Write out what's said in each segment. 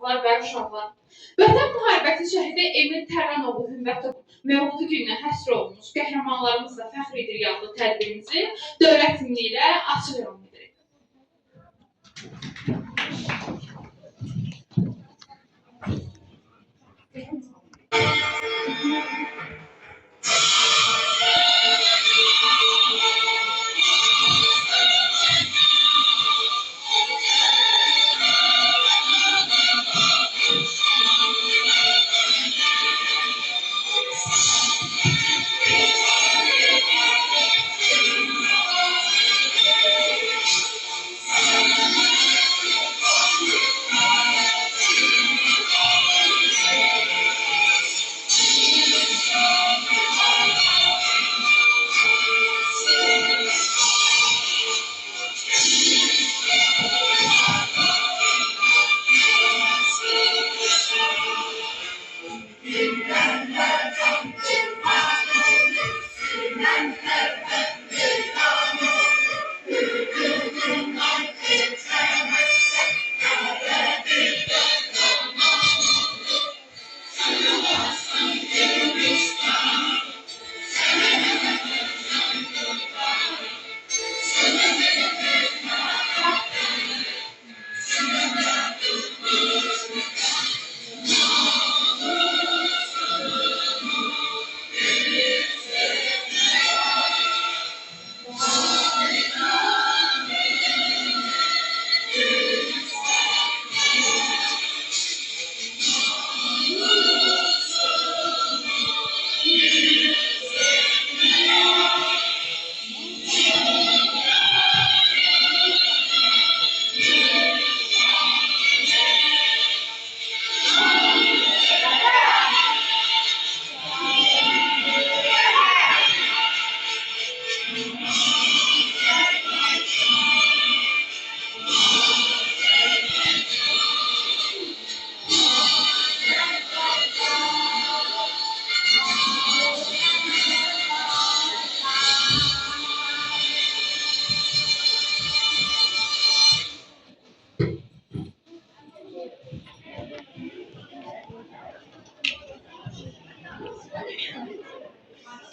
uşaqlar və uşaqlar. Vətən müharibəsi şəhidi Emil Tərranoğlu Hümbətov Mövludu gününə həsr olunmuş qəhrəmanlarımızla fəxr edir adlı tədbirimizi dövlət himni ilə açıq elan edirik.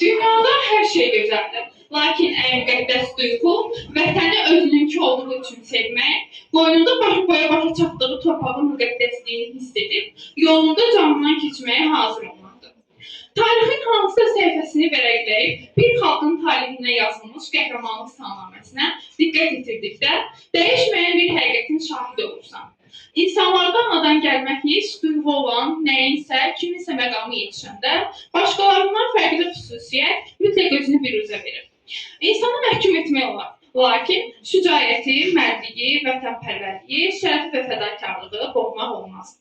Dünyada hər şey gözəldir. Lakin ən müqəddəs duyğu vətəni özününki olduğu üçün sevmək, boynunda boya başa çatdığı torpağın müqəddəsliyini hiss edib, yolunda canından keçməyə hazır olmalıdır. Tarixin hansısa səhifəsini vərəqləyib, bir xalqın tarixinə yazılmış qəhrəmanlıq salnaməsinə diqqət yetirdikdə, dəyişməyən bir həqiqətin şahidi olursan. İnsanlarda anadan gəlmək hiss duyğu olan nəyinsə, kiminsə məqamı yetişəndə, başqalarından fərqli xüsusiyyət mütləq özünü biruzə verir. İnsanı məhkum etmək olar, lakin şücaəti, mərdliyi, vətənpərvərliyi, şərəfi və fədakarlığı boğmaq olmaz.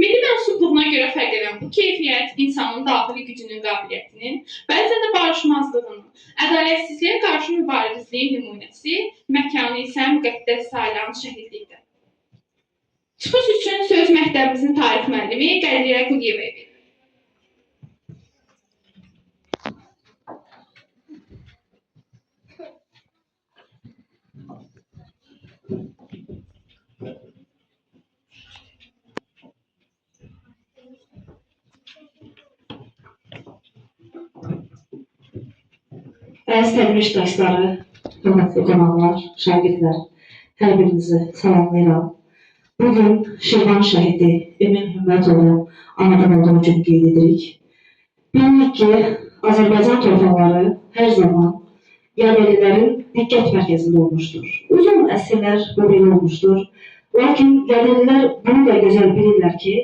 Milli mənsubluğuna görə fərqlənən bu keyfiyyət insanın daxili gücünün, qabiliyyətinin, bəzən də barışmazlığının, ədalətsizliyə qarşı mübarizliyin nümunəsi, məkanı isə müqəddəs sayılan şəhidlikdir. Çıxış üçün söz məktəbimizin tarix müəllimi Qədirə Quliyevaya verir. Əziz tədbir iştirakçıları, hörmətli qonaqlar, şagirdlər, hər birinizi salamlayıram. Bugün Şirvan şəhidi Emil Hümbətov anadan olduğu günü qeyd edirik. Bilirik ki, Azərbaycan torpaqları hər zaman yadelilərin diqqət mərkəzində olmuşdur. Uzun əsrlər bu belə olmuşdur. Lakin yadelilər bunu da gözəl bilirlər ki,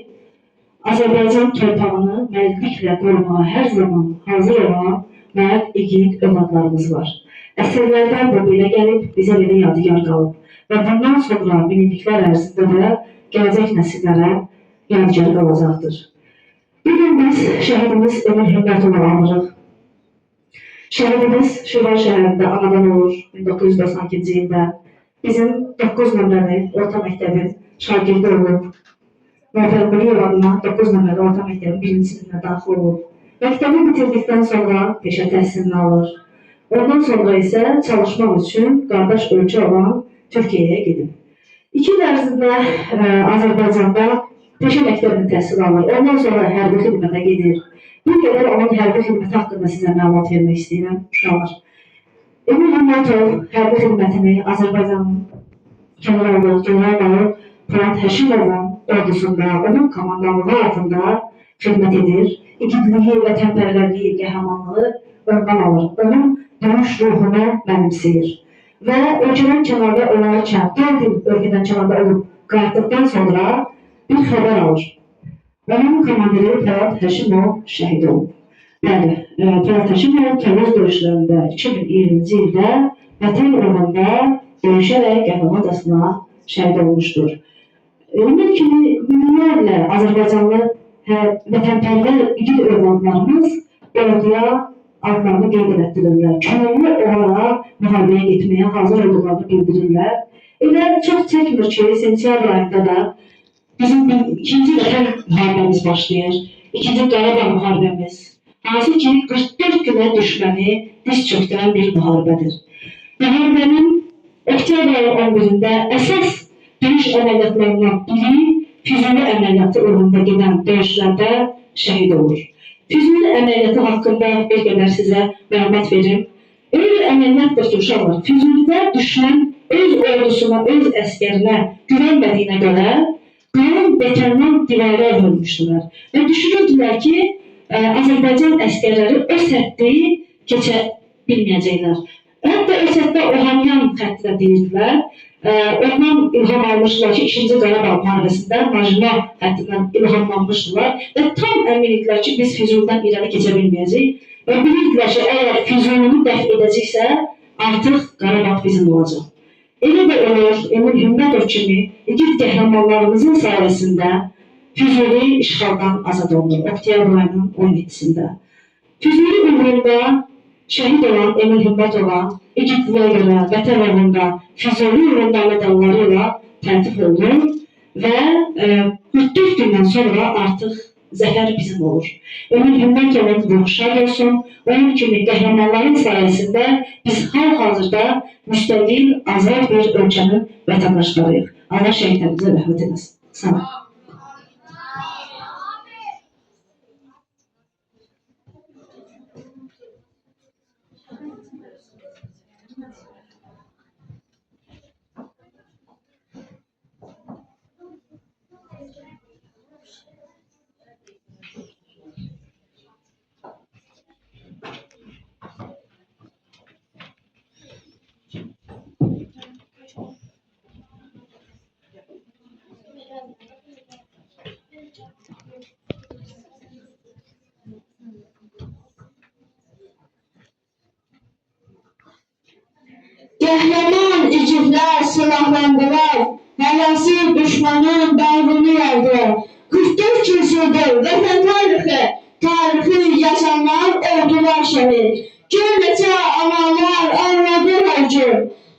Azərbaycan torpağını mərdliklə qorumağa hər zaman hazır olan mərd, igid övladlarımız var. Əsrlərdən bu belə gəlib, bizə belə yadigar qalıb. Və bundan sonra minilliklər ərzində də gələcək nəsillərə yadigar qalacaqdır. Bugün biz şəhidimiz Emil Hümbətovu anırıq. Şəhidimiz Şirvan şəhərində anadan olur 1992-ci ildə. Bizim 9 nömrəli orta məktəbin şagirdi olub. Məhəmməd Quliyev adına 9 nömrəli orta məktəbin 1-ci sinfinə daxil olub. Məktəbi bitirdikdən sonra peşə təhsilini alır. Ondan sonra isə çalışmaq üçün qardaş ölkə olan Türkiyəyə gedib. 2 il ərzində Azərbaycanda peşə məktəbində təhsil alır. Ondan sonra hərbi xidmətə gedir. Bir qədər onun hərbi xidməti haqqında sizə məlumat vermək istəyirəm, uşaqlar. Emin Hümmətov hərbi xidmətini Azərbaycanın general-mayor Polad Həşimovun ordusunda, onun komandanlığı altında xidmət edir. İgidliyi, vətənpərvərliyi, qəhrəmanlığı ondan alır. Onun döyüş ruhunu mənimsəyir. Və ölkədən kənarda olarkən, 4 il ölkədən kənarda olub qayıtdıqdan sonra bir xəbər alır. Onun komandiri Polad Həşimov şəhid olub. Bəli, Polad Həşimov Təbriz döyüşlərində 2020-ci ildə vətən uğrunda döyüşərək qəhrəmancasına şəhid olmuşdur. Onun kimi minlərlə Azərbaycanlı vətənpərvər igid övladlarımız orduya adlarını qeyd etdirirlər. Könüllü olaraq müharibəyə getməyə hazır olduqlarını bildirirlər. Elə çox çəkmir ki, sentyabr ayında da bizim ikinci vətən müharibəmiz başlayır. İkinci Qarabağ müharibəmiz. Hansı ki, 44 günə düşməni diz çöktürən bir müharibədir. Müharibənin oktyabr 11-də əsas döyüş əməliyyatlarından biri Füzuli əməliyyatı uğrunda gedən döyüşlərdə şəhid olur. Füzuli əməliyyatı haqqında bir qədər sizə məlumat verim. Öyle bir əməliyyatdır ki, uşaqlar, Füzulidə düşmən öz ordusuna, öz əskərinə güvənmədiyinə görə qalın betondan divarlar hörmüşdülər. Və düşünürdülər ki, Azərbaycan əskərləri o səddi keçə bilməyəcəklər. Hətta o səddə Ohanyan xəttinə deyirdilər. Ondan ilham almışdılar ki, 2-ci Qarabağ müharibəsində Majinal xəttindən ilhamlanmışdılar və tam əminliklər ki, biz Füzulidən irəli keçə bilməyəcəyik və bilirdilər ki, əgər Füzulini dəf edəcəksə, artıq Qarabağ bizim olacaq. Elə də olur, Emin Hümmətov kimi igid qəhrəmanlarımızın sayəsində Füzuli işğaldan azad olunur, oktyabr ayının 17-sində. Füzuli uğrunda şəhid olan Emin Hümmətova igidliyə görə vətən uğrunda, Füzuli uğrunda medalları ilə təltif olunur və 44 gündən sonra artıq zəfər bizim olur. Emin Hümmətovun ruhu şad olsun, onun kimi qəhrəmanların sayəsində biz hal-hazırda müstəqil, azad bir ölkənin vətəndaşlarıyıq. Allah şəhidlərimizə rəhmət eləsin. Sağ olun. Qəhrəman igidlər silahlandılar, hələsi düşmənin dağını yardı. 44 gün sürdü vətən tarixi yaşanlar oldular şəhid. Gör neçə analar anladı acı,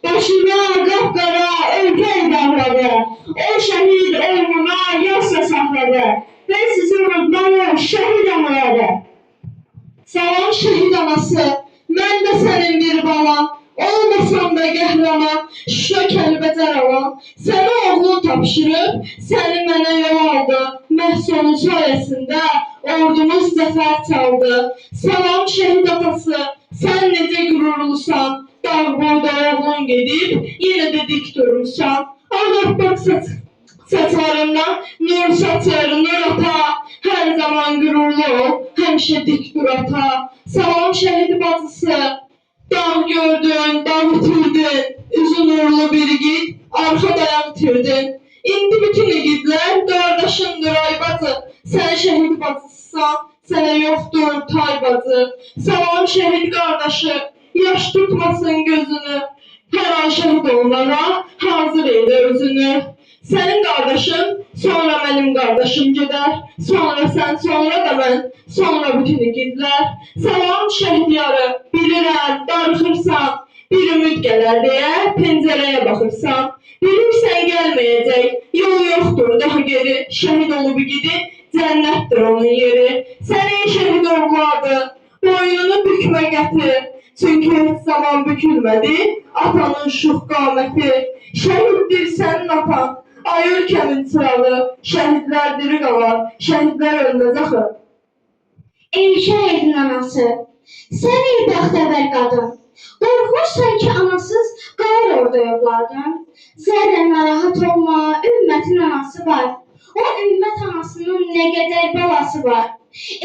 başına qapqara ölkə dağladı. O şəhid ölümünə yasla saxladı, ben sizi unutmayın şəhid anaları. Salam şəhid anası, mən də sənin bir balan. Olmasan da qəhrəman, Şuşa Kəlbəcər alan, sənə oğlun tapşırıb, səni mənə yol aldı. Məhsulu sayəsində ordumuz zəfər çaldı. Salam şəhid atası, sən necə qürurlusan, dağ boyda oğlun gedib, yenə də dik durursan. Ağappaq saçlarından nur saçır, nur ata, hər zaman qürurlu ol, həmişə dik dur ata. Salam şəhid bacısı, dağ gördün, dağ itirdin, üzü nurlu bir igid, arxa dayaq itirdin. İndi bütün igidlər qardaşındır ay bacı, sən şəhid bacısısan, sənə yoxdur tay bacı. Salam şəhid qardaşı, yaş tutmasın gözünü, hər an şəhid olmağa hazır eylə özünü. Sənin qardaşın, sonra mənim qardaşım gedər, sonra sən, sonra da mən, sonra bütün igidlər. Salam şəhid yarı, bilirəm, darıxırsan, bir ümid gələr deyə pəncərəyə baxırsan. Bilirsən gəlməyəcək, yol yoxdur daha geri, şəhid olub igidi, cənnətdir onun yeri. Sənin şəhid olmadı, boynunu bükmə gətir, çünki heç zaman bükülmədi atanın şux qaməti. Şəhiddir sənin atan, Ay ülkemin çırağı, şəhidlər diri qalar, şəhidlər ölməz axı. Ey şəhidin anası, sən ey bəxtəvər qadın, qorxursan ki, anasız qalar orada övladın. Zərrə narahat olma, ümmətin anası var. O ümmət anasının nə qədər balası var.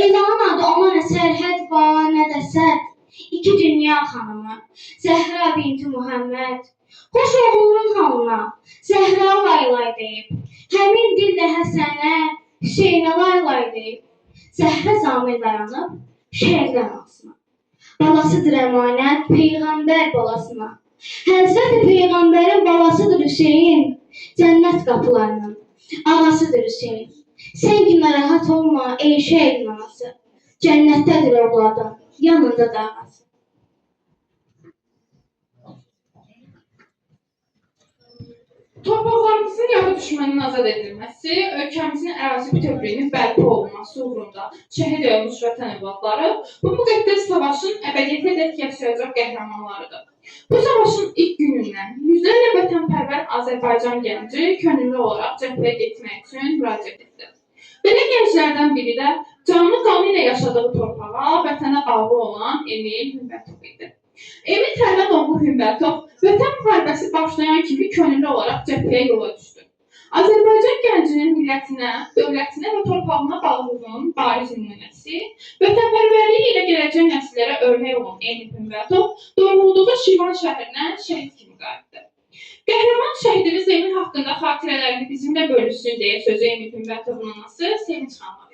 Elan adı ona nə sərhəd var, nə də səd. İki dünya xanımı, Zəhra binti Muhammed. Xoş oğlunun halına, Zəhra laylay deyib. Həmin dillə Həsənə, Hüseynə laylay deyib. Zəhrə zamir dayanıb, şəhidlər anasına. Balasıdır əmanət, Peyğəmbər balasına. Həzrət-i Peyğəmbərin balasıdır Hüseyin, cənnət qapılarının ağasıdır Hüseyin. Sən ki narahat olma, ey şəhidin anası. Cənnətdədir övladın, yanında da ağası. Torpaqlarımızın yağı düşmənin azad edilməsi, ölkəmizin ərazi bütövlüyünün bərpa olunması uğrunda şəhid olmuş vətən övladları bu müqəddəs savaşın əbədiyyətədək yaşayacaq qəhrəmanlarıdır. Bu savaşın ilk günündən yüzlərlə vətənpərvər Azərbaycan gənci könüllü olaraq cəbhəyə getmək üçün müraciət etdi. Belə gənclərdən biri də canlı qanı ilə yaşadığı torpağa, vətənə bağlı olan Emil Hümbətov idi. Emil Tərlan oğlu Hümbətov vətən müharibəsi başlayan kimi könüllü olaraq cəbhəyə yola düşdü. Azərbaycan gəncinin millətinə, dövlətinə və torpağına bağlılığının bariz nümunəsi, vətənpərvərliyi ilə gələcək nəsillərə örnek olan Emil Hümbətov doğulduğu Şirvan şəhərinə şəhid kimi qayıtdı. Qəhrəman şəhidimiz Emil haqqında xatirələrini bizimlə bölüşsün deyə sözü Emil Hümbətovun anası Sevinç xanıma verir.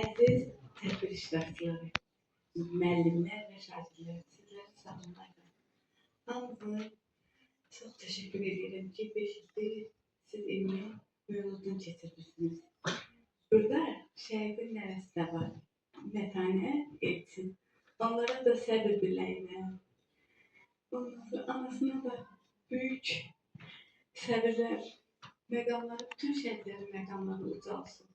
Əziz tədbir iştirakçıları, müəllimlər və şagirdlər, sizləri salamlayıram. Hamınıza çox təşəkkür edirəm ki, 5 ildir siz ilmi yolundan keçirmişsiniz. Burada şəhidin nəvəsi də var, Mətanə Elçin. Onlara da səbir diləyirəm. Anasına da böyük səbirlər, məqamları, bütün şəhidlərin məqamları ucalsın.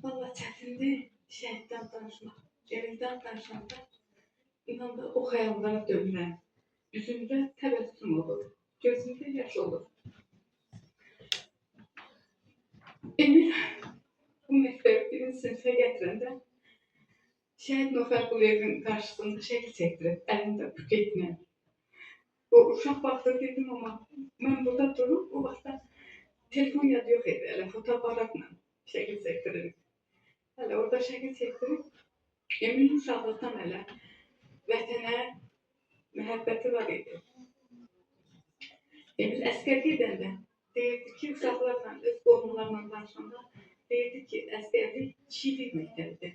Valla çətindir şəhiddən danışmaq, Emildən danışanda inanda o xəyallara dönürəm. Üzümdə təbəssüm olur, gözümdə yaş olur. Emil bu məktəbi birinci sinifə gətirəndə şəhid Nofər Quliyevin qarşısında şəkil çəkdirib, əlində buketlə. O uşaq vaxtı dedim, amma mən burada durum, o vaxtda telefon yadı yox idi, elə fotoaparatla şəkil çəkdirirdim. Hələ orada şəkil çəkdirib, Emilin uşaqlıqdan hələ vətənə məhəbbəti var idi. Emil əskər gedəndə deyirdi ki, uşaqlarla, öz qohumlarla danışanda deyirdi ki, əskərlik şiirlik məktəbidir.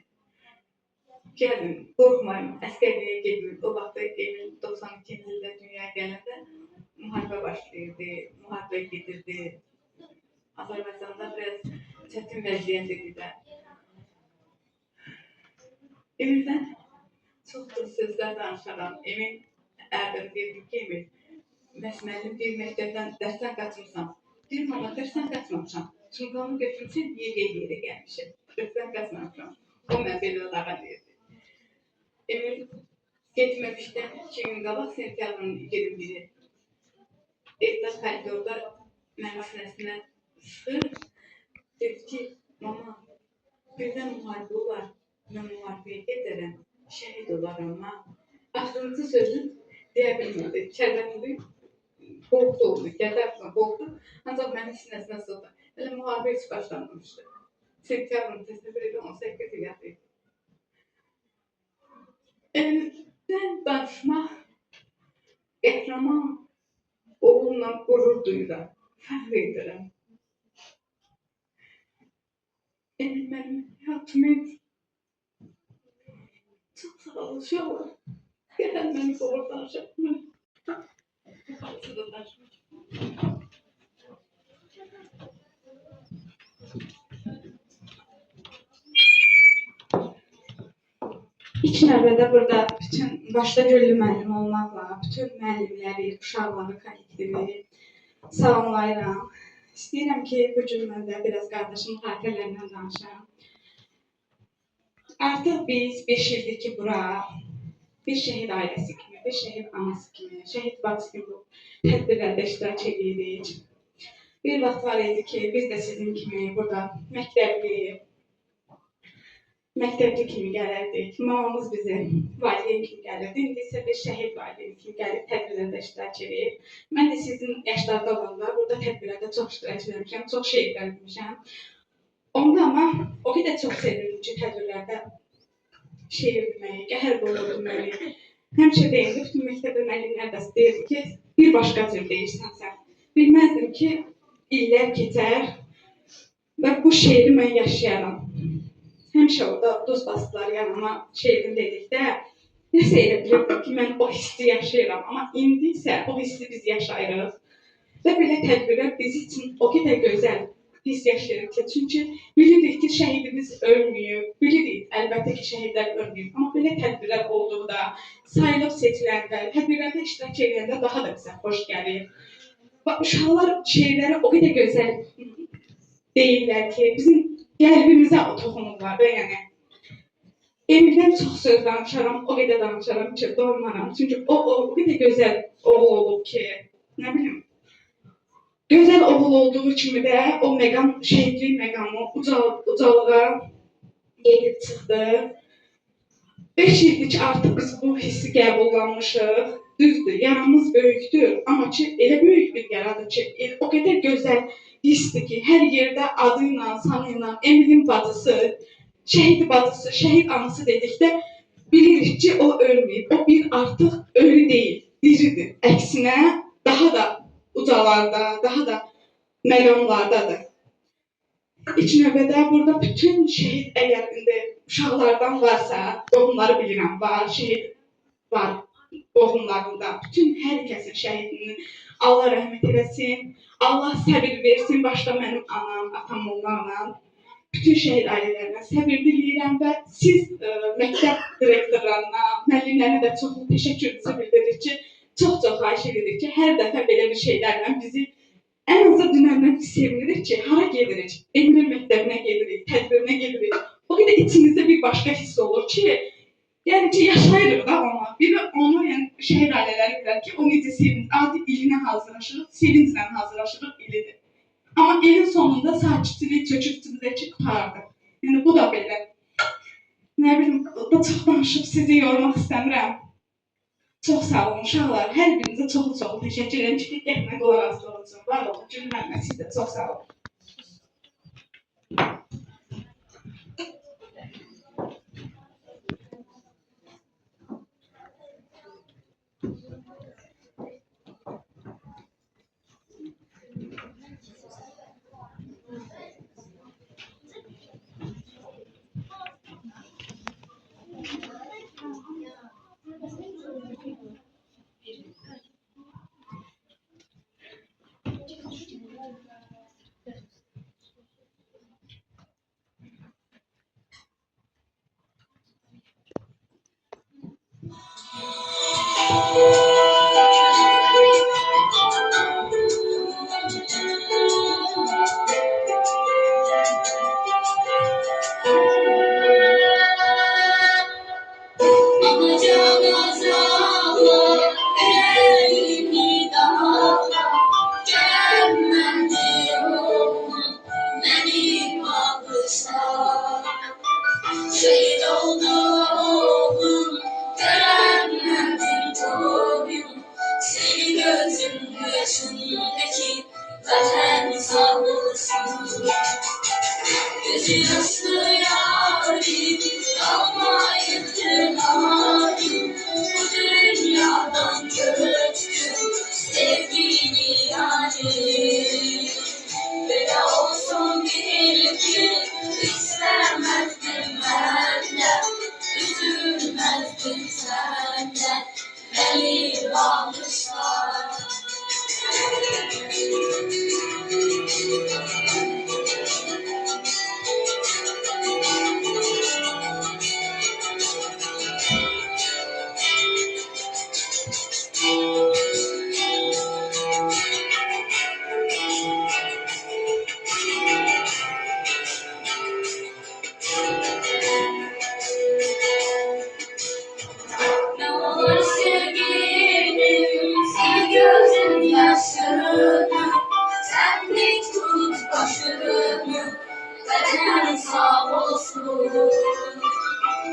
Gəlin, qorxmayın, əskərliyə gedin. O vaxtda Emil 92-ci ildə dünyaya gələndə müharibə başlayırdı, müharibə gedirdi. Azərbaycanda biraz çətin vəziyyət idi də. Emildən çox da sözlər danışaram. Emil ərdən deyirdi ki, Emil, bəs müəllim bir məktəbdən dərsdən qaçmışsam. Deyirəm, amma dərsdən qaçmamışam. Çınqanı götürmüşəm, yerə gəlmişəm. Dərsdən qaçmamışam. O mən belə olağa deyirdi. Emil getməmişdən 2 gün qabaq sentyabrın 21-i evdə koridorda mənim sinəsinə sıxır. Dedi ki, mama, birdən müharibə olar. Mən müharibəyə gedərəm, şəhid olaram ama axırıncı sözün deyə bilmədi. Kədərli qorxdu oldu, kədərlə qorxdu. Ancaq mənim sinəsinə sıxdı. Elə müharibə heç başlanmamışdı. Sentyabrın təsəvvür edin 18 yaşı idi. Emildən danışmaq, qəhrəman oğlunla qürur duyuram, fəxr edirəm. Emil mənim həyatımı çok sağ olun uşaqlar. Gələn məni qovur danışaq. İlk növbədə burada bütün başda Güllü müəllim olmaqla, bütün müəllimləri, uşaqları, kollektivi, Salamlayıram. İstəyirəm ki, bu gün mən də biraz qardaşımın xatirələrindən danışam. Artıq biz 5 ildir ki, bura bir şəhid ailəsi kimi, bir şəhid anası kimi, şəhid bacısı kimi bu tədbirlərdə iştirak edirik. Bir vaxt var idi ki, biz də sizin kimi burada məktəbli kimi gəlirdik. Mamamız bizi valideyn kimi gəlirdi. İndi isə bir şəhid valideyn kimi gəlib tədbirlərdə iştirak edir. Mən də sizin yaşlarda olanda burada tədbirlərdə çox iştirak etmişəm, çox şey öyrənmişəm. Onda amma o qədər çox sevirdim ki, tədbirlərdə şeir deməyi, qəhər boyu deməyi. Həmişə deyildi, bütün məktəbdə müəllimlər də deyirdi ki, bir başqa cür deyirsən sən. Bilməzdim ki, illər keçər və bu şeiri mən yaşayaram. Həmişə orada duz basdılar yanıma şeirini dedikdə, nəsə elə bilirdim ki, mən o hissi yaşayıram. Amma indi isə o hissi biz yaşayırıq. Və belə tədbirlər biz üçün o qədər gözəl hiss yaşayırıq ki, çünki bilirik ki, şəhidimiz ölməyib, bilirik əlbəttə ki, şəhidlər ölməyib. Amma belə tədbirlər olduqda, sayılıb seçiləndə, tədbirlərdə iştirak edəndə daha da bizə xoş gəlir. Və uşaqlar şeirləri o qədər gözəl deyirlər ki, bizim qəlbimizə o toxunurlar da, yəni. Emildən çox söz danışaram, o qədər danışaram ki, doymaram. Çünki o qədər gözəl oğul olub ki, nə bilim, gözəl oğul olduğu kimi də o məqam, şəhidlik məqamı ucalığa gedib çıxdı. 5 ildir ki, artıq biz bu hissi qəbullanmışıq. Düzdür, yaramız böyükdür, amma ki, elə böyük bir yaradır ki, o qədər gözəl hissdir ki, hər yerdə adıyla, sanıyla, Emilin bacısı, şəhid bacısı, şəhid anası dedikdə bilirik ki, o ölməyib. O bir artıq ölü deyil, diridir. Əksinə, daha da ucalarda, daha da məqamlardadır. İlk növbədə burada bütün şəhid əgər indi uşaqlardan varsa, qohumları bilirəm, var, şəhid var qohumlarında. Bütün hər kəsin şəhidini Allah rəhmət eləsin, Allah səbir versin, başda mənim anam, atam onlarla, bütün şəhid ailələrinə səbir diləyirəm və siz məktəb direktorlarına, müəllimlərinə də çox təşəkkürümüzü bildiririk ki, çox xahiş edirik ki, hər dəfə belə bir şeylərlə bizi ən azı dünəndən sevinirik ki, hara gedirik, Emilin məktəbinə gedirik, tədbirinə gedirik. O qədər içimizdə bir başqa hiss olur ki, yəni ki, yaşayırıq da ona. Bir də onu, yəni şəhid ailələri bilər ki, o necə sevinir, adi ilinə hazırlaşırıq, sevinclə hazırlaşırıq ilidir. Amma ilin sonunda sakitçilik çöküntümüzə ki, qutardı. Yəni bu da belə. Nə bilim, da çox danışıb sizi yormaq istəmirəm. Çox sağ olun uşaqlar. Hər birinizə çox təşəkkür edirəm ki, diqqətinə qulaq asdığınız üçün. Var olun, Gülmənlə siz də çox sağ olun. Şehit oldum, görenmedim tabiim. Seni gözüm yaşındaki vatan sağ olsun. Gözü yaşlı yarim, kalmayınca halim. Bu dünyadan göçtüm, sevgili yarim. Veda olsun bir gün, istemezdim benden, üzülmezdim senden, beni bağışla.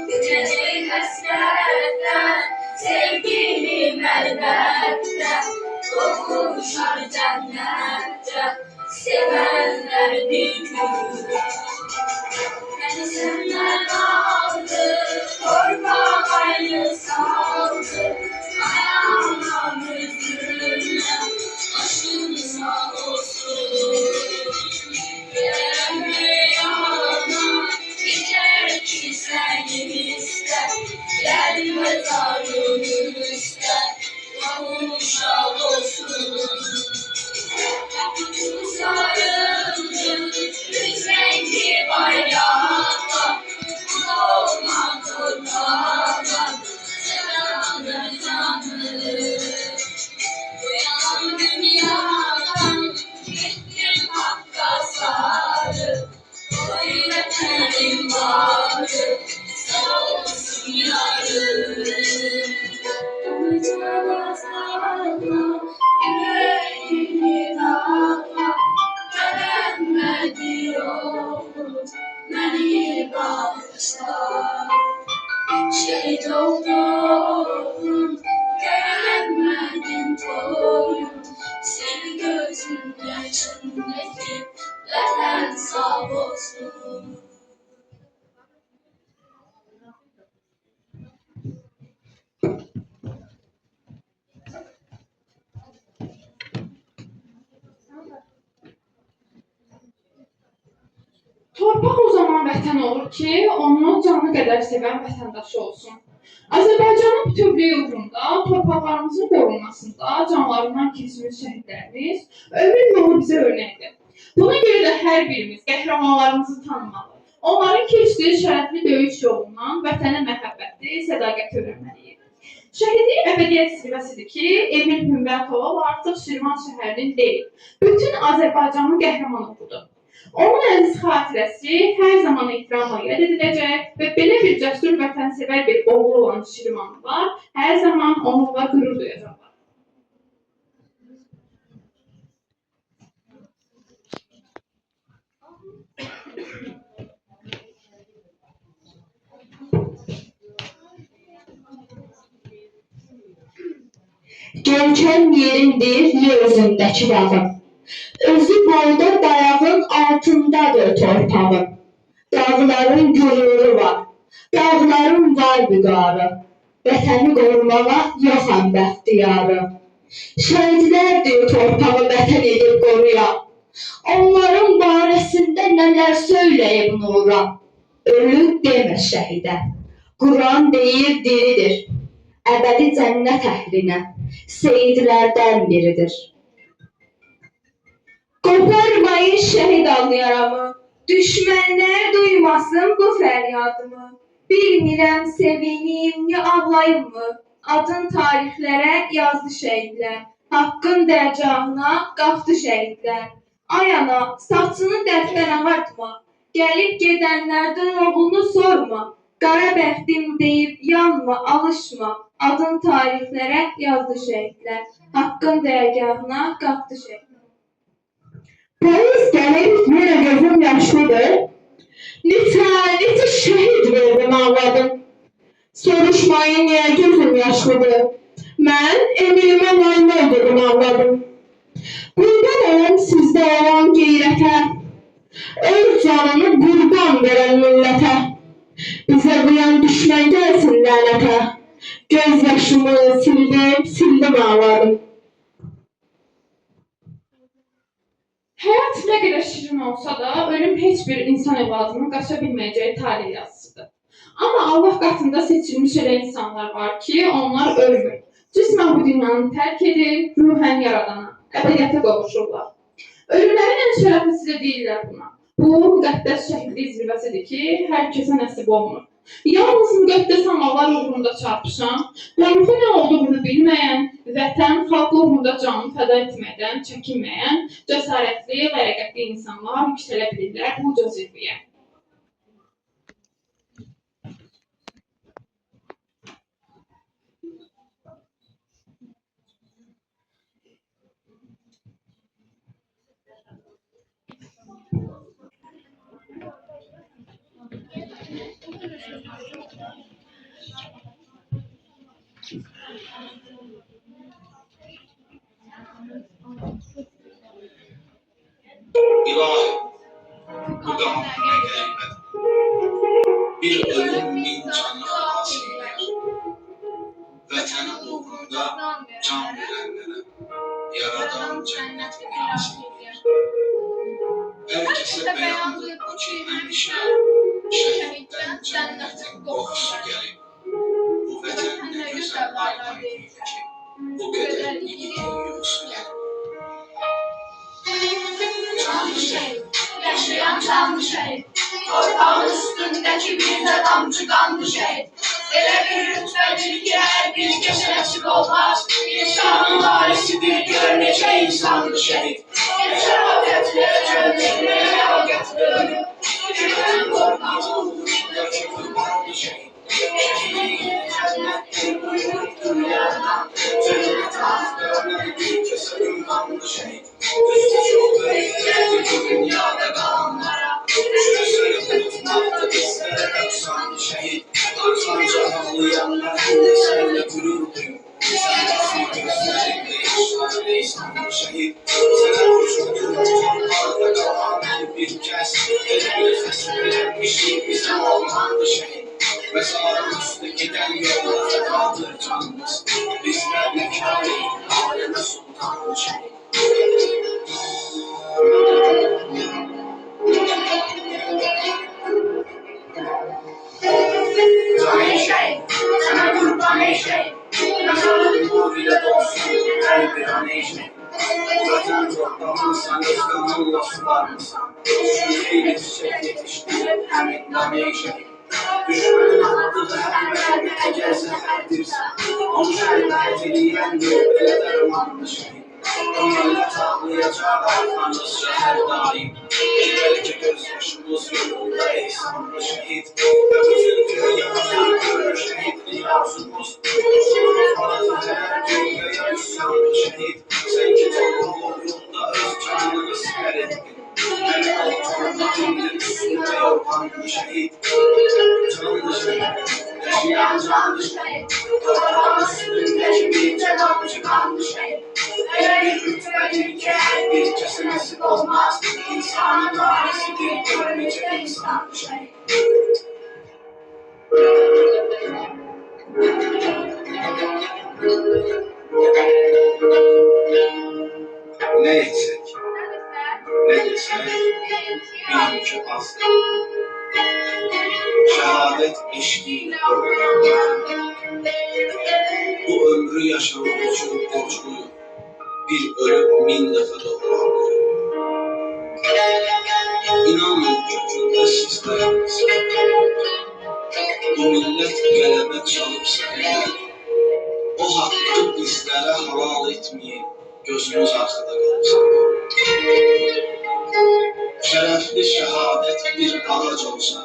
Bitecek hasretten, sevgili elbette, kavuşar cennette, sevenler bir gün. Beni senden aldı, torpak aynı saldı, ayağıma yüzüne, başım sağ olsun. Gelen rüyama, gider ki seni ister, gelme tanrım ister, kavuşal olsun. Sarıldı, üç renkli bayrakla, olmadı dağlar, selamlar canım. Uyan dünyadan, gittim hakka sarı, oy vetenim varı, sağ olsun yarım. Umutlara sarma, yüreğimi dağla, görenmedi yolum, beni bağışla. Şehit oldum, göremedim toyum, seni gözümde cennetim, veren sağ olsun. Torpaq o zaman vətən olur ki, onu canı qədər sevən vətəndaşı olsun. Azərbaycanın bütövlüyü uğrunda torpaqlarımızın qorunmasında canlarından keçmiş şəhidlərimiz ömür yolu bizə örnəkdir. Buna görə də hər birimiz qəhrəmanlarımızı tanımalı, onların keçdiyi şərəfli döyüş yolundan vətənə məhəbbəti, sədaqət öyrənməliyik. Şəhidlik əbədiyyət zirvəsidir ki, Emin Hümbətov artıq Şirvan şəhərinin deyil, bütün Azərbaycanın qəhrəmanıdır. Onun əziz xatirəsi hər zaman ehtiramla yad ediləcək və belə bir cəsur vətənsevər bir oğlu olan Şirvanlılar hər zaman onunla qürur duyacaqlar. Görkəm yerimdir yer üzündəki bağım. Özü boyda dayağın altındadır torpağım. Dağların gürürü var, dağların var vüqarı. Vətəni qorumağa yoxam bəxtiyarı. Şəhidlərdir torpağı vətən edib qoruyan. Onların barəsində nələr söyləyib nura. Ölü demə şəhidə, Quran deyir diridir. Əbədi cənnət əhlinə, seyidlərdən biridir. Qoparmayın şəhid ağlayaramı, düşmənlər duymasın bu fəryadımı. Bilmirəm sevinim ya ağlayım mı, adın tarixlərə yazdı şəhidlər. Haqqın dərgahına qalxdı şəhidlər. Ay ana, saçını dəftər ağartma, gəlib gedənlərdən oğlunu sorma. Qara bəxtim deyib yanma, alışma, adın tarixlərə yazdı şəhidlər. Haqqın dərgahına qalxdı şəhidlər. Polis gəlib yenə gözüm yaşlıdır. Neçə şəhid verdim ağladım. Soruşmayın niyə gözüm yaşlıdır. Mən Emilimə nail öldürdüm ağladım. Qurban olum sizdə olan qeyrətə, öz canını qurban verən millətə. Bizə qıyan düşmən gəlsin lənətə. Göz yaşımı sildim ağladım. Həyat nə qədər şirin olsa da, ölüm heç bir insan evladının qaça bilməyəcəyi talih yazısıdır. Amma Allah qatında seçilmiş elə insanlar var ki, onlar ölmür. Cismən bu dünyanı tərk edir, ruhən yaradana, əbədiyyətə qovuşurlar. Ölümlərin ən şərəflisi də deyirlər buna. Bu, müqəddəs şəhidlik zirvəsidir ki, hər kəsə nəsib olmur. Yalnız müqəddəs amallar uğrunda çarpışan, ruhu nə olduğunu bilməyən, vətən, xalq uğrunda canını fəda etməkdən çəkinməyən, cəsarətli, ləyaqətli insanlar yüksələ bilirlər bu uca zirvəyə. İlahi, bu qanun nə qeybət. Bir ölüm min canı xilas edir. Vətəni uğrunda can verənlərə yaradan cənnət miras edir. Hər kəsə bəyandır bu ki, həmişə şəhiddən cənnətin qoxusu gəlir. Bu vətən nə gözəl aylaydır ki, bu qədər igidin yuxusu gəlir. Canlı şehit, yaşayan canlı şehit. Torpağın üstündeki bir de damcı kanlı şehit. Elə bir rütbədir ki, hər bir kəsə nəsib olmaz. İnsanın varisidir, gör necə insanlı şehit. Necə adətli ölüm, necə adətli ölüm. Bütün torpağı uğrundakı qurbanlı şehit. Şehidin cənnətdir, buyurub dünyadan. Cənnət azdır, bir kəsə ünvanlı şehit. Çok böyüklerdir bu dünyada kalanlara. Sözleri unutmakta bizlere noksanlı şehit. Arkanca ağlayanlar hem senle gurur duyuyor. Sen nasıl gözlerinde yaşlar insanlı şehit. Sen uçurdun torpağda kalan her bir kez. Nefes verilmişlik bize olmandı şehit. Mezarın üstü giden yollara kaldır canımız. Bizlerle kâri, aleme sultanlı şehit. Canı şehit, sana kurban ey şehit. Mezarın nuruyla dolsun her bir an ey şehit. Vatan toprağınsan, öz kanınla sular mısın? Yüreğine çiçek yetiştirip hemikten ey şehit. Düşmanın attığı her mermide gelse herdirsen. Onu şerbet ediyen böyle dermanlı şehit. Onlarla tağlayacak arkamızca her daim. Belki gözyaşımız yolunda ihsanlı şehit. Ve bütün dünyayı görür şehitliği arzumuz. Uzun her dünyaya isyanlı şehit. Sen ki toplum yolunda öz canını siper ettin. Her altında üstünde yorganlı şehit. Canlı şehit, yaşayan canlı şehit. Toprağın üstündeki bir damcı kanlı şehit. Elə bir rütbədir ki, hər bir kəsə nəsib olmaz. İnsanın varisidir, gör necə insanlı şehit. Ne etsek, ne desek, bil ki azdır. Şehadet eşliğiyle öğrendim. Bu ömrü yaşamak için borçluyum. Bir ölüp min defa doğrandı. İnanın kökünde sizleriniz. Bu millet qələbə çalıbsa eğer, o hakkı bizlere halal etmeyin, gözümüz arkada kalırsa. Şerefli şehadet bir ağac olsa,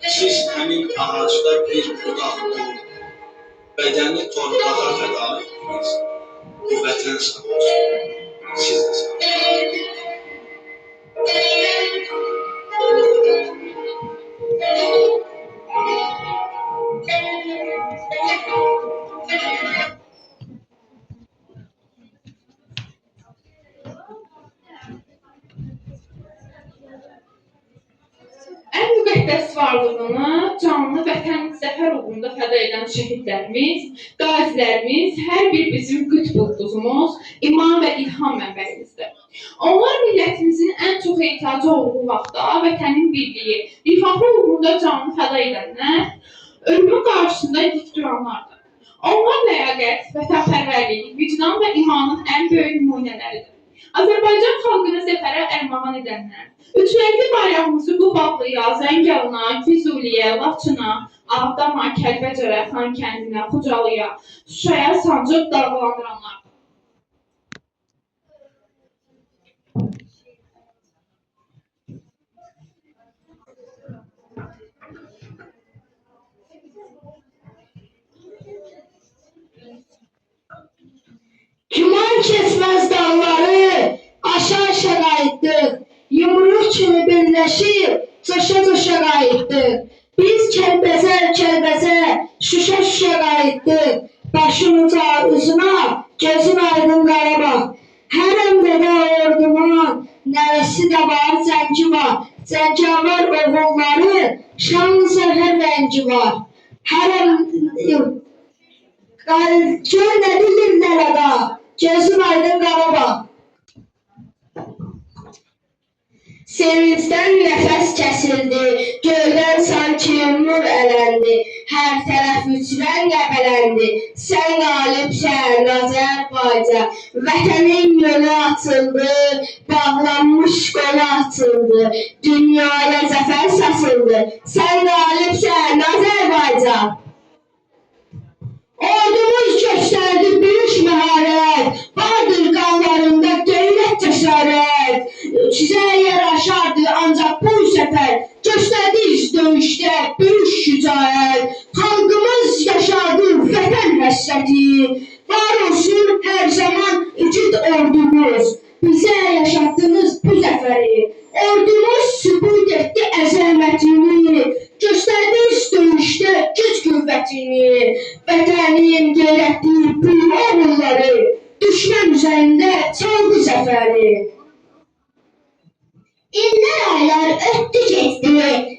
siz həmin ağacda bir budaq olun, bədəni torpağa fəda etdiniz. Bu vətən sağ olsun, siz de sağ olsun. Ən müqəddəs varlığını canlı vətən zəfər uğrunda fəda edən şəhidlərimiz, qazilərimiz, hər bir bizim qütb ulduzumuz, iman və ilham mənbəyimizdir. Onlar millətimizin ən çox ehtiyacı olduğu vaxtda vətənin birliyi, rifahı uğrunda canını fəda edənlər, ölümün qarşısında dik duranlardır. Onlar ləyaqət, vətənpərvərlik, vicdan və imanın ən böyük nümunələridir. Azərbaycan xalqını zəfərə ərmağan edənlər, üç rəngli bayrağımızı bu bağlıya, Zəngəzura, Füzuliyə, Laçına, Ağdama, Kəlbəcərə, Xankəndinə, Xocalıya, Şuşaya sancıb dalğalandıranlar. Güman kesmez dağları, aşağı qayıtdıq. Yumruq kimi birləşib, coşa qayıtdıq. Biz kəlbəzər şüşə qayıtdıq. Başın uca uzuna, gözün aydın Qarabağ. Hərəmdə də orduman, nərəsi də var, zəngi var. Zəngavar oğulları, şanlı zəhər rəngi var. Hərəm gör nə bilirlər ada, gözün aydın Qarabağ. Sevincdən nəfəs kəsildi, göydən sanki nur ələndi, hər tərəf uçuran qəbələndi. Sən qalibsən Azərbaycan, vətənin yolu açıldı, bağlanmış qolu açıldı, dünyaya zəfər saçıldı. Sən qalibsən Azərbaycan. Ordumuz göstərdi böyük məharət, vardır qanlarında dövlət cəsarət. Sizə yaraşardı ancaq bu səfər, göstərdiniz döyüşdə böyük şücaət. Xalqımız yaşardı vətən həsrəti, var olsun hər zaman igid ordumuz. Bizə yaşatdınız bu zəfəri, ordumuz sübut etdi əzəmətini, göstərdiniz döyüşdə güc qüvvətini. Vətənin qeyrətli böyük oğulları, düşmən üzərində çaldı zəfəri. İllər aylar ötdü keçdi,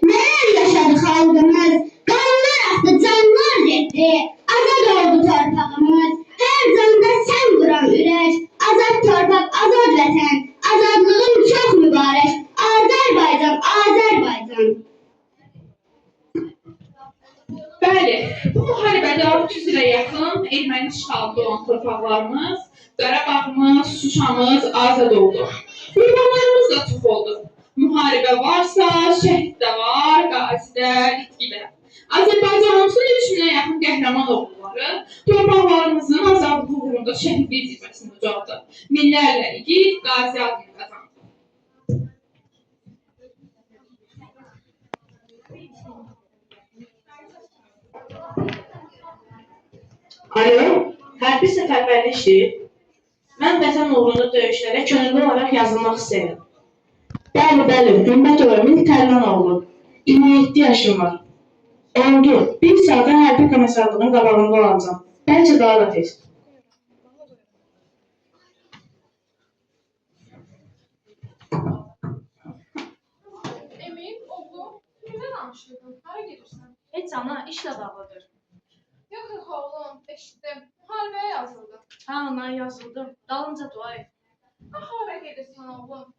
nələr yaşadı xalqımız, qanlar axdı, canlar getdi, azad oldu torpağımız. Hər canda sən duran ürək, azad torpaq, azad vətən, azadlığın çox mübarək. Azərbaycan, Azərbaycan. Bəli, bu müharibədə 300 ilə yaxın erməni işğalında olan torpaqlarımız, Qarabağımız, Şuşamız azad oldu. Qurbanlarımız da çox oldu. Müharibə varsa, şəhid də var, qazi də, itki də. Azərbaycanımızın 3000-ə yaxın qəhrəman oğulları torpaqlarımızın azadlığı uğrunda şəhidlik zirvəsində ucaldı. Minlərlə igid qazi adını qazandı. Alo, hərbi səfərbərlikdir. Mən vətən uğrunda döyüşlərə könüllü olaraq yazılmaq istəyirəm. Bəli, Gümbət Ömür Tərlanoğlu. 27 yaşım var. Oldu. Bir saata hərbi komissarlığın qabağında olacağım. Bəlkə daha da tez. Emin, oğlum, kimlə danışırdın? Hara gedirsən? Heç ana, işlə bağlıdır. Yox, oğlum, eşitdim. Müharibəyə yazıldı. Ha, ana yazıldım. Dalınca dua et. Hara gedirsən, oğlum?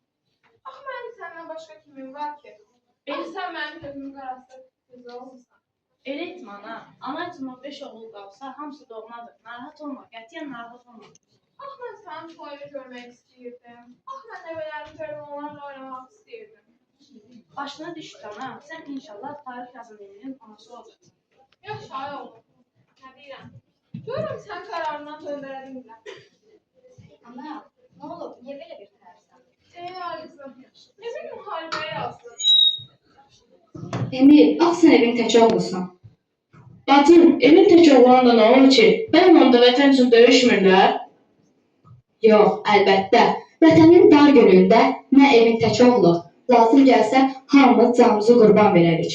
Mənim səndən başqa kimim var ki? Sən mənim gözümün qarası qızı olmuşsan. Elə etmə ana. Ana üçün 5 oğul qalsa, hamısı doğmadır. Narahat olma, qətiyyən narahat olma. Mən sənin toyunu görmək istəyirdim. Mən nəvələrimi görüm, onlarla oynamaq istəyirdim. Başına düşdü ana. Sən inşallah Tarix Yazılımının anası olacaqsın. Yox, şair oğlum. Nə deyirəm? Görürüm sən qararından döndərə bilmirəm. Ana, nə olub? Niyə belə bir tərsən? Ailəsim. Emin müharibəyə yazdı. Emil, sən evin tək oğlusan. Bacım, evin tək oğlan da nə olur ki? Mən onda vətən üçün döyüşmürlər. Yox, əlbəttə. Vətənin dar günündə nə evin tək oğlu, lazım gəlsə hamımız canımızı qurban verərik.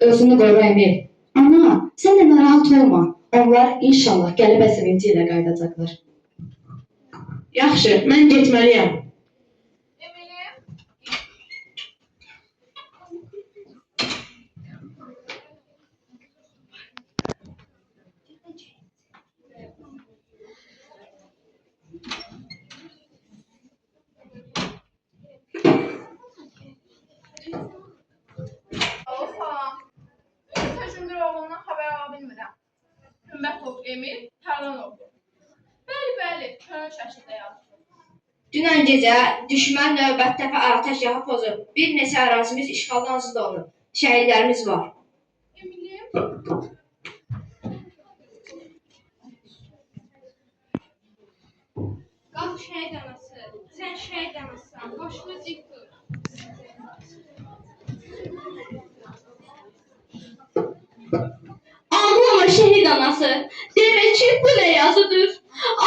Özünü qoru Emil. Ana, sən də narahat olma. Onlar inşallah qələbə sevinci ilə qayıdacaqlar. Yaxşı, mən getməliyəm. Emilim. Alo, salam. Təcrübə oğlundan xəbər ala bilmirəm. Gümbətov Emil Tərlanoğlu. Bəli, könül şəkildə yazdım. Dünən gecə düşmən növbətdəfə atəşgahı pozub. Bir neçə ərazimiz işğaldan azad olunub. Şəhidlərimiz var. Emilim. Qalx şəhid anası. Sən şəhid anasısan. Başımız yıxılır. Ağlama şəhid anası. Demək ki, bu nə yazıdır?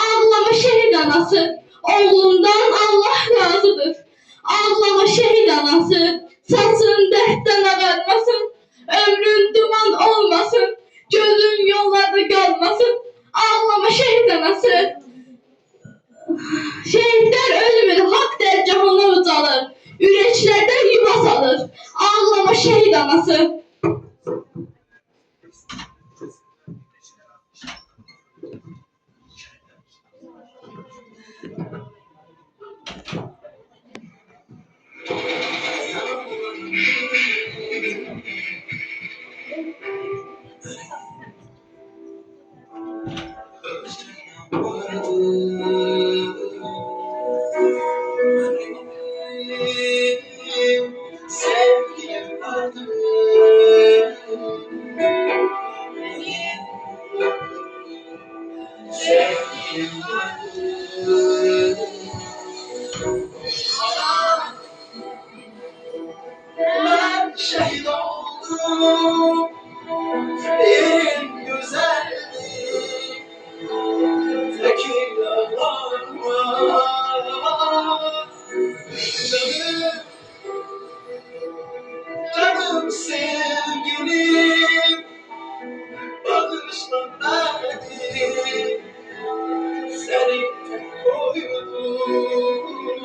Ağlama şəhid anası. Oğlundan Allah razıdır. Ağlama şəhid anası. Saçın dərddən ağarmasın. Ömrün şəhid anası. Sevgilim vardı. Sevgilim vardı. Ben şehit oldum. Yerim güzeldi. Tekin ağlarma. Canım sevgilim, bağışla beni, seni koydum.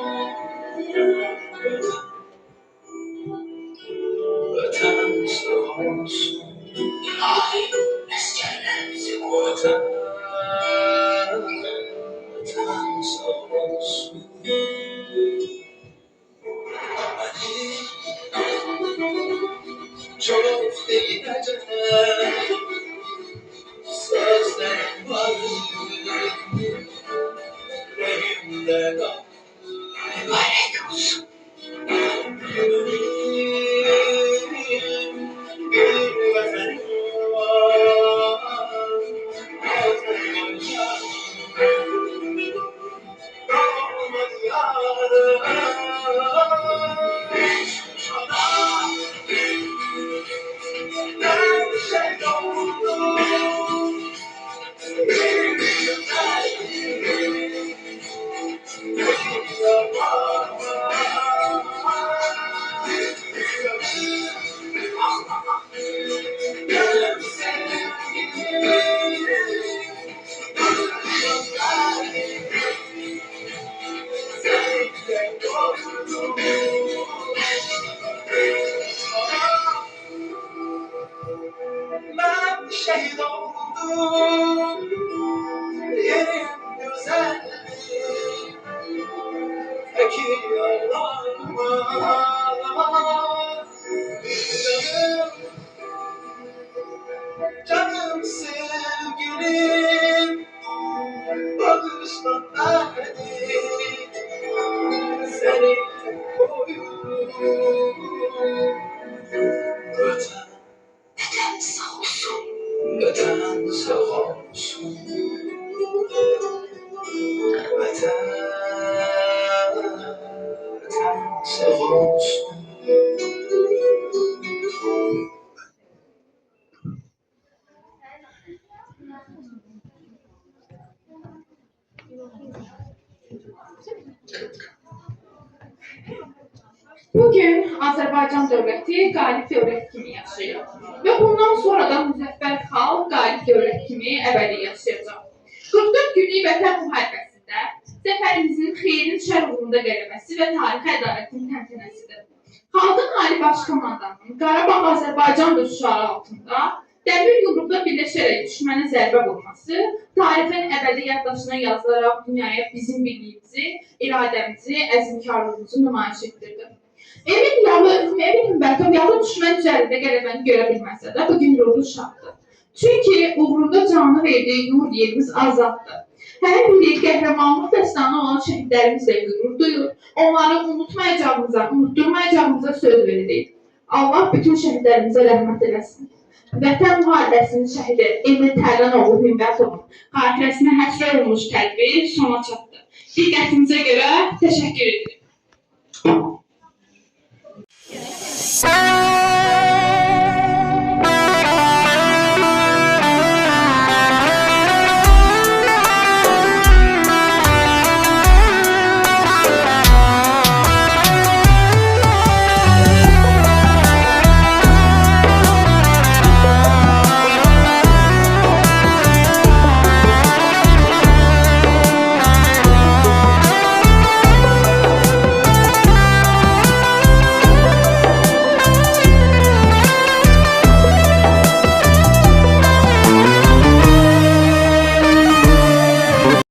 Vatan sağ olsun, ilahi meskenlerimizi korutan. Vatan sağ olsun. Çok değinecek sözlerim var, yüreğimde kal, mübarek olsun. Bir vatanım var, vatanım var, olmadı yarım. Ben şehit oldum. Ben şehit oldum. Yerim güzeldi. Peki ağlarma. Canım sevgilim, bağışla beni, seni koydum. Vatan sağ olsun, vatan sağ olsun. Vatan sağ olsun. Bugün Azərbaycan dövləti qalib dövlət kimi yaşayır və bundan sonra da müzəffər xalq qalib dövlət kimi əbədi yaşayacaq. 44 günlük vətən müharibəsində zəfərimizin xeyrin şər uğrunda qələbəsi və tarixi ədalətin təmkinəsidir. Xalqın Ali Baş Komandanının Qarabağ Azərbaycan düşüşarı altında dəmir yumruqla birləşərək düşmənə zərbə vurması tarixin əbədi yaddaşına yazılaraq dünyaya bizim birliyimizi, iradəmizi, əzmkarlığımızı nümayiş etdirdi. Emin Hümbətov yalı düşmən üzərində qələbəni görə bilməsə də bugün ruhu şaddır. Çünki uğrunda canını verdiyi yurd yerimiz azaddır. Hər biri qəhrəmanlıq dəstanı olan şəhidlərimizlə qürur duyur, onları unutturmayacağımıza söz veririk. Allah bütün şəhidlərimizə rəhmət eləsin. Vətən müharibəsinin şəhidi Emin Tərlanoğlu Hümbətovun xatirəsinə həsr olunmuş tədbir sona çatdı. Diqqətinizə görə təşəkkür edirəm.